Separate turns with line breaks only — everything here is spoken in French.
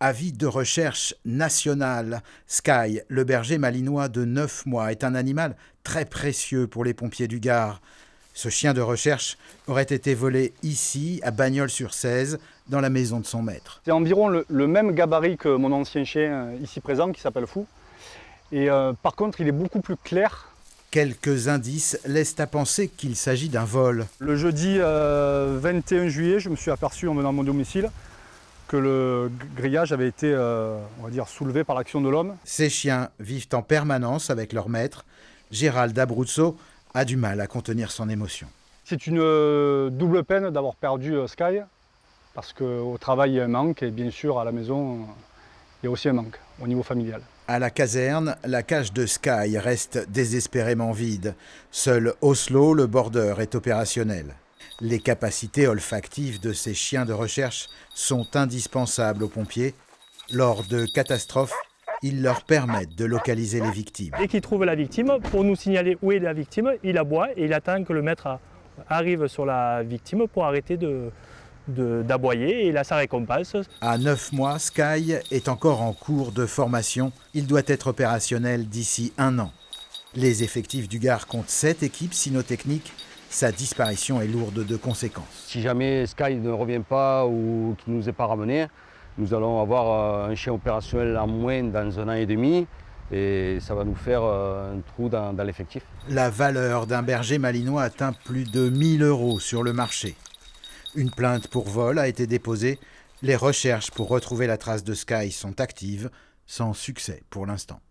Avis de recherche national. Sky, le berger malinois de 9 mois, est un animal très précieux pour les pompiers du Gard. Ce chien de recherche aurait été volé ici, à Bagnols-sur-Cèze, dans la maison de son maître.
C'est environ le même gabarit que mon ancien chien ici présent, qui s'appelle Fou. Et par contre, il est beaucoup plus clair.
Quelques indices laissent à penser qu'il s'agit d'un vol.
Le jeudi 21 juillet, je me suis aperçu en venant à mon domicile que le grillage avait été, on va dire, soulevé par l'action de l'homme.
Ces chiens vivent en permanence avec leur maître. Gérald Abruzzo a du mal à contenir son émotion.
C'est une double peine d'avoir perdu Sky, parce qu'au travail il y a un manque et bien sûr à la maison il y a aussi un manque au niveau familial.
À la caserne, la cage de Sky reste désespérément vide. Seul Oslo, le border, est opérationnel. Les capacités olfactives de ces chiens de recherche sont indispensables aux pompiers. Lors de catastrophes, ils leur permettent de localiser les victimes.
Dès qu'il trouve la victime, pour nous signaler où est la victime, il aboie et il attend que le maître arrive sur la victime pour arrêter d'aboyer et il a sa récompense.
À 9 mois, Sky est encore en cours de formation. Il doit être opérationnel d'ici 1 an. Les effectifs du Gard comptent 7 équipes cynotechniques. Sa disparition est lourde de conséquences.
Si jamais Sky ne revient pas ou qu'il ne nous est pas ramené, nous allons avoir un chien opérationnel en moins dans 1 an et demi et ça va nous faire un trou dans l'effectif.
La valeur d'un berger malinois atteint plus de 1 000 € sur le marché. Une plainte pour vol a été déposée. Les recherches pour retrouver la trace de Sky sont actives, sans succès pour l'instant.